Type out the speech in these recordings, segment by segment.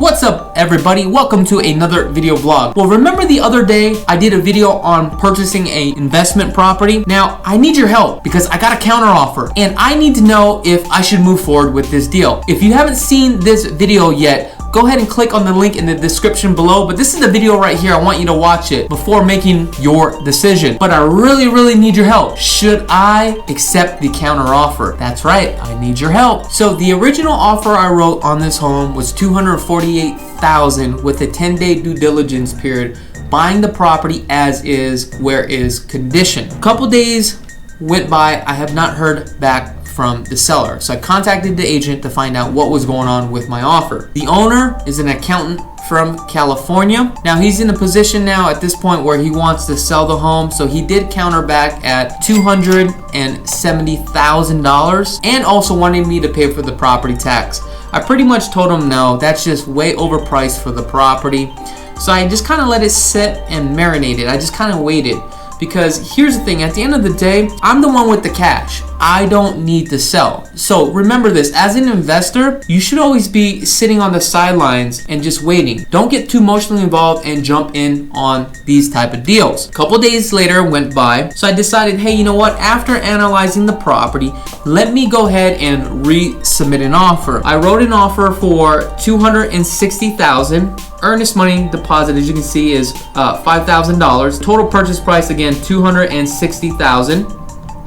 What's up everybody, welcome to another video vlog. Well, remember the other day I did a video on purchasing a investment property? Now I need your help because I got a counter offer and I need to know if I should move forward with this deal. If you haven't seen this video yet, go ahead and click on the link in the description below, but this is the video right here. I want you to watch it before making your decision. But I really need your help. Should I accept the counter offer? That's right, I need your help. So the original offer I wrote on this home was $248,000 with a 10-day due diligence period, buying the property as is, where is condition. A couple days went by, I have not heard back from the seller. So I contacted the agent to find out what was going on with my offer. The owner is an accountant from California. Now he's in a position now at this point where he wants to sell the home. So he did counter back at $270,000 and also wanted me to pay for the property tax. I pretty much told him no, that's just way overpriced for the property. So I just kind of let it sit and marinate it. I just kind of waited. Because here's the thing, at the end of the day, I'm the one with the cash. I don't need to sell. So remember this, as an investor, you should always be sitting on the sidelines and just waiting. Don't get too emotionally involved and jump in on these type of deals. A couple days later went by, so I decided, hey, you know what? After analyzing the property, let me go ahead and resubmit an offer. I wrote an offer for $260,000. Earnest money deposit, as you can see, is $5,000. Total purchase price, again, $260,000.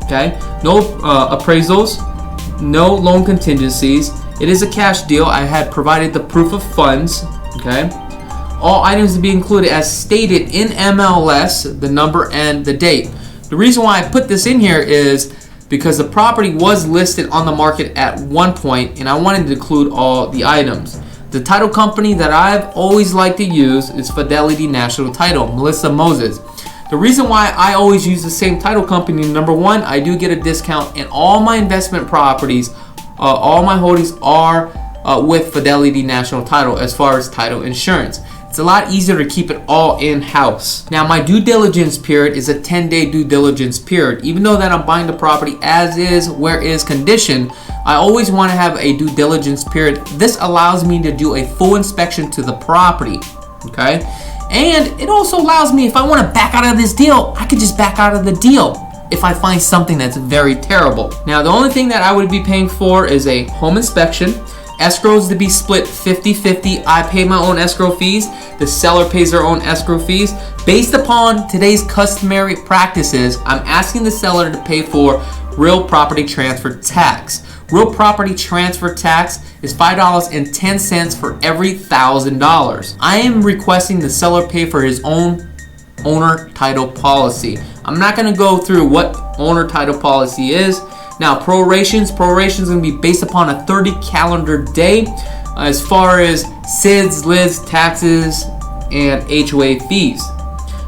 Okay, no appraisals, no loan contingencies. It is a cash deal. I had provided the proof of funds. Okay, all items to be included as stated in MLS, the number and the date. The reason why I put this in here is because the property was listed on the market at one point, and I wanted to include all the items. The title company that I've always liked to use is Fidelity National Title, Melissa Moses. The reason why I always use the same title company, number one, I do get a discount, and all my investment properties, all my holdings are with Fidelity National Title as far as title insurance. It's a lot easier to keep it all in-house. Now, my due diligence period is a 10-day due diligence period. Even though that I'm buying the property as is, where is condition, I always want to have a due diligence period. This allows me to do a full inspection to the property, okay? And it also allows me, if I want to back out of this deal, I could just back out of the deal if I find something that's very terrible. Now, the only thing that I would be paying for is a home inspection. Escrows to be split 50-50. I pay my own escrow fees. The seller pays their own escrow fees. Based upon today's customary practices, I'm asking the seller to pay for real property transfer tax. Real property transfer tax is $5.10 for every $1,000. I am requesting the seller pay for his own owner title policy. I'm not going to go through what owner title policy is. Now, prorations is going to be based upon a 30 calendar day as far as SIDS, LIDS, taxes, and HOA fees.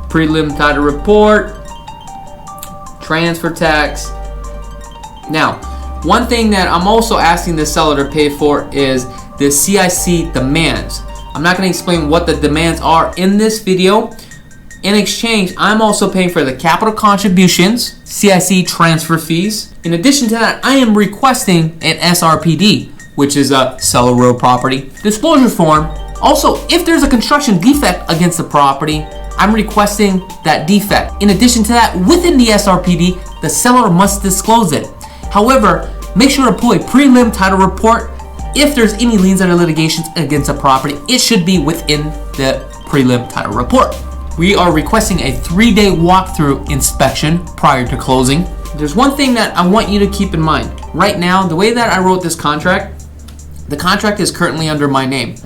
Prelim title report, transfer tax. Now, one thing that I'm also asking the seller to pay for is the CIC demands. I'm not going to explain what the demands are in this video. In exchange, I'm also paying for the capital contributions, CIC transfer fees. In addition to that, I am requesting an SRPD, which is a seller real property disclosure form. Also, if there's a construction defect against the property, I'm requesting that defect. In addition to that, within the SRPD, the seller must disclose it. However, make sure to pull a prelim title report. If there's any liens or litigations against a property, it should be within the prelim title report. We are requesting a 3-day walkthrough inspection prior to closing. There's one thing that I want you to keep in mind. Right now, the way that I wrote this contract, the contract is currently under my name.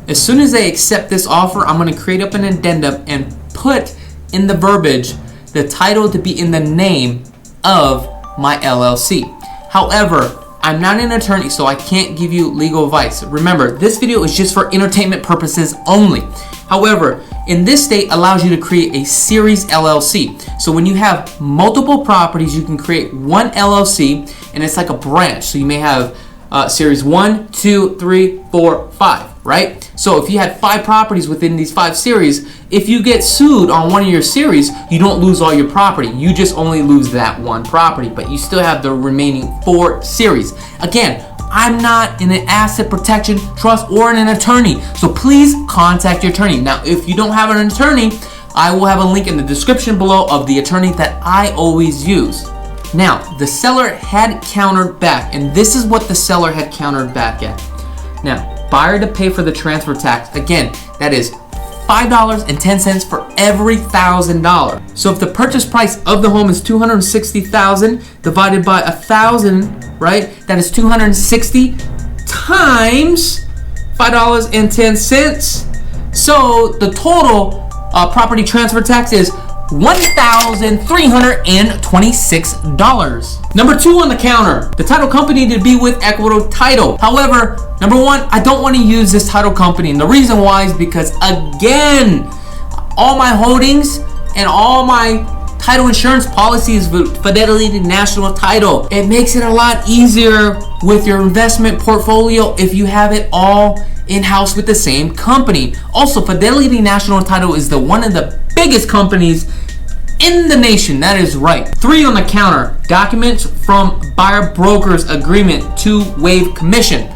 As soon as they accept this offer, I'm going to create up an addendum and put in the verbiage the title to be in the name of my LLC. However, I'm not an attorney, so I can't give you legal advice. Remember, this video is just for entertainment purposes only. However, in this state allows you to create a series LLC. So when you have multiple properties, you can create one LLC, and it's like a branch. So you may have series 1, 2, 3, 4, 5, right? So if you had 5 properties within these 5 series, if you get sued on one of your series, you don't lose all your property. You just only lose that one property, but you still have the remaining 4 series. Again, I'm not in an asset protection trust or an attorney. So please contact your attorney. Now, if you don't have an attorney, I will have a link in the description below of the attorney that I always use. Now, the seller had countered back, and this is what the seller had countered back at. Now, buyer to pay for the transfer tax. Again, that is $5.10 for every $1,000. So if the purchase price of the home is $260,000 divided by 1,000, right? That is 260 times $5.10. So the total property transfer tax is $1,326. Number 2 on the counter, the title company to be with Equitable Title. However, number 1, I don't want to use this title company, and the reason why is because, again, all my holdings and all my title insurance policies with Fidelity National Title. It makes it a lot easier with your investment portfolio if you have it all in-house with the same company. Also, Fidelity National Title is one of the biggest companies in the nation. That is right. 3 on the counter, documents from buyer broker's agreement to waive commission.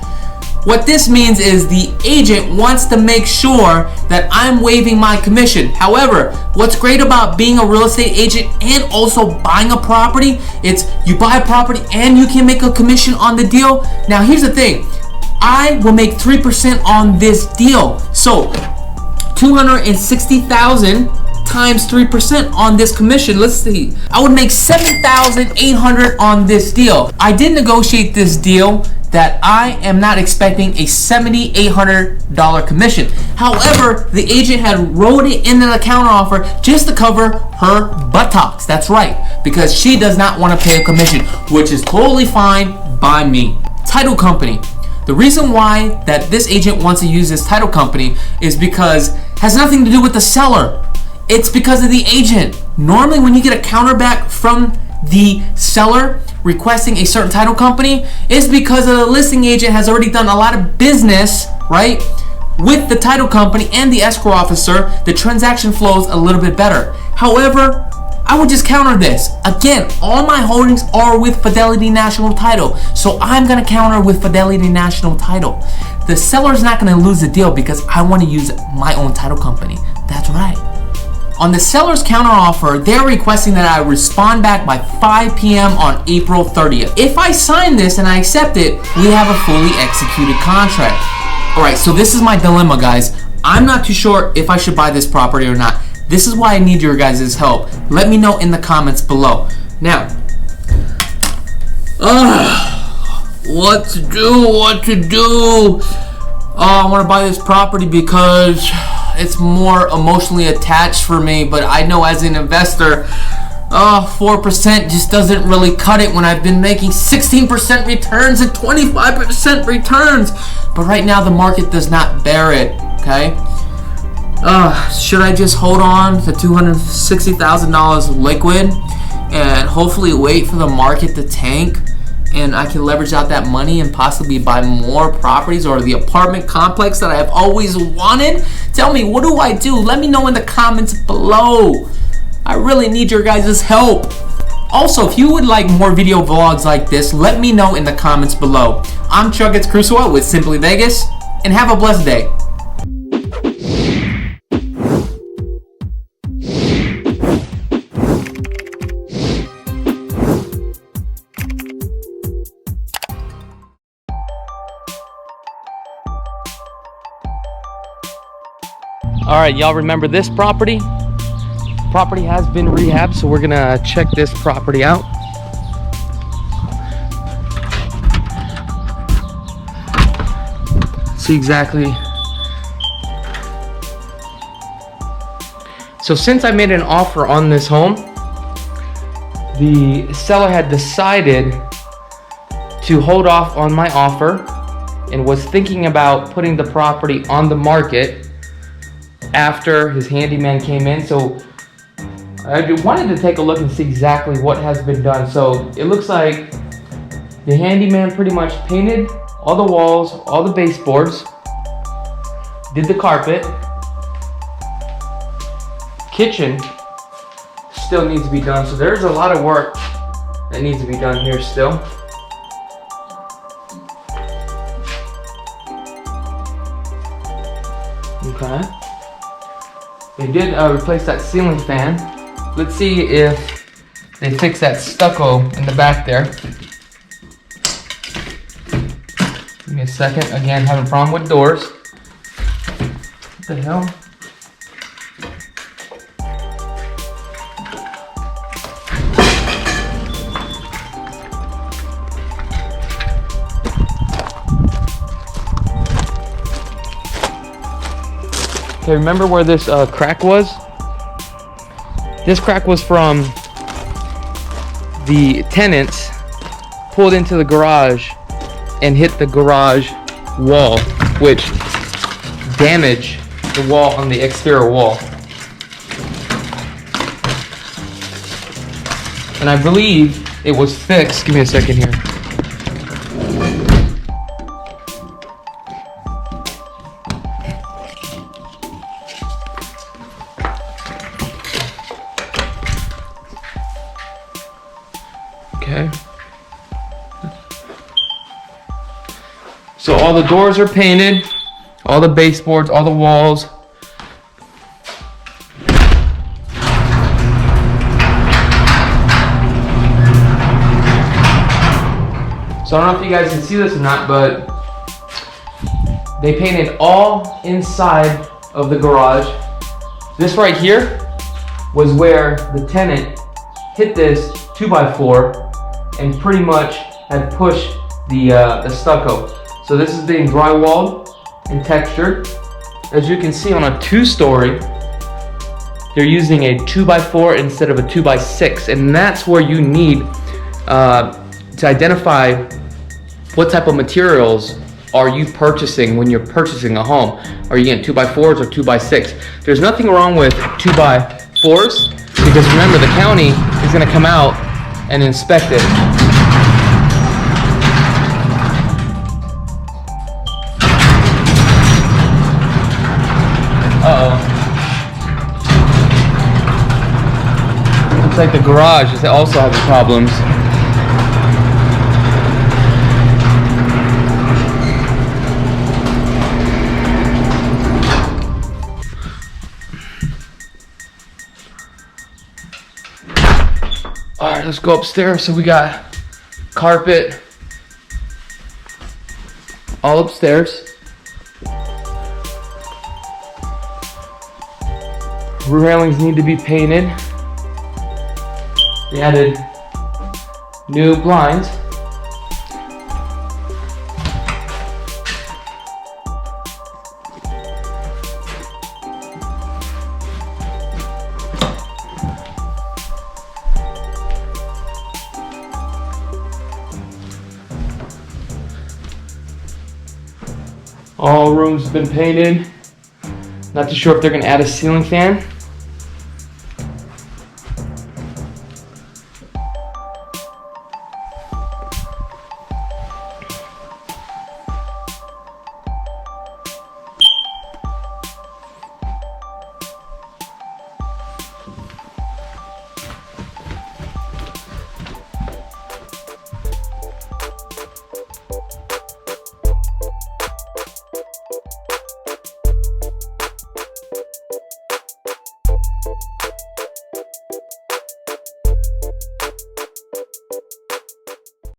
What this means is the agent wants to make sure that I'm waiving my commission. However, what's great about being a real estate agent and also buying a property, it's you buy a property and you can make a commission on the deal. Now, here's the thing. I will make 3% on this deal. So, 260,000 times 3% on this commission. Let's see. I would make $7,800 on this deal. I did negotiate this deal that I am not expecting a $7,800 commission. However, the agent had wrote it in the counter offer just to cover her buttocks. That's right, because she does not want to pay a commission, which is totally fine by me. Title company. The reason why that this agent wants to use this title company is because it has nothing to do with the seller. It's because of the agent. Normally, when you get a counterback from the seller requesting a certain title company, it's because the listing agent has already done a lot of business, right, with the title company and the escrow officer. The transaction flows a little bit better. However, I would just counter this. Again, all my holdings are with Fidelity National Title, so I'm gonna counter with Fidelity National Title. The seller's not gonna lose the deal because I want to use my own title company. That's right. On the seller's counteroffer, they're requesting that I respond back by 5 p.m. on April 30th. If I sign this and I accept it, we have a fully executed contract. Alright, so this is my dilemma, guys. I'm not too sure if I should buy this property or not. This is why I need your guys' help. Let me know in the comments below. Now, what to do? I want to buy this property because it's more emotionally attached for me, but I know as an investor, 4% just doesn't really cut it when I've been making 16% returns and 25% returns. But right now the market does not bear it, okay? Should I just hold on to $260,000 liquid and hopefully wait for the market to tank and I can leverage out that money and possibly buy more properties or the apartment complex that I've always wanted? Tell me, what do I do? Let me know in the comments below. I really need your guys' help. Also, if you would like more video vlogs like this, let me know in the comments below. I'm Chakits Krulsawat with Simply Vegas, and have a blessed day. All right, y'all remember this property? Property has been rehabbed, so we're gonna check this property out. See exactly. So since I made an offer on this home, the seller had decided to hold off on my offer and was thinking about putting the property on the market after his handyman came in. So I wanted to take a look and see exactly what has been done. So it looks like the handyman pretty much painted all the walls, all the baseboards, did the carpet. Kitchen still needs to be done. So there's a lot of work that needs to be done here still. Okay. They did replace that ceiling fan. Let's see if they fix that stucco in the back there. Give me a second. Again, having a problem with doors. What the hell? Okay, remember where this crack was? This crack was from the tenants pulled into the garage and hit the garage wall, which damaged the wall on the exterior wall. And I believe it was fixed. Give me a second here. Okay. So all the doors are painted, all the baseboards, all the walls. So I don't know if you guys can see this or not, but they painted all inside of the garage. This right here was where the tenant hit this 2x4 and pretty much had pushed the stucco. So this is being drywalled and textured. As you can see, on a 2-story, they're using a 2x4 instead of a 2x6, and that's where you need to identify what type of materials are you purchasing when you're purchasing a home. Are you getting 2x4s or 2x6? There's nothing wrong with 2x4s, because remember, the county is going to come out and inspect it. Looks like the garage is also having problems. All right, let's go upstairs. So we got carpet all upstairs. Rear railings need to be painted. They added new blinds. All rooms have been painted. Not too sure if they're going to add a ceiling fan.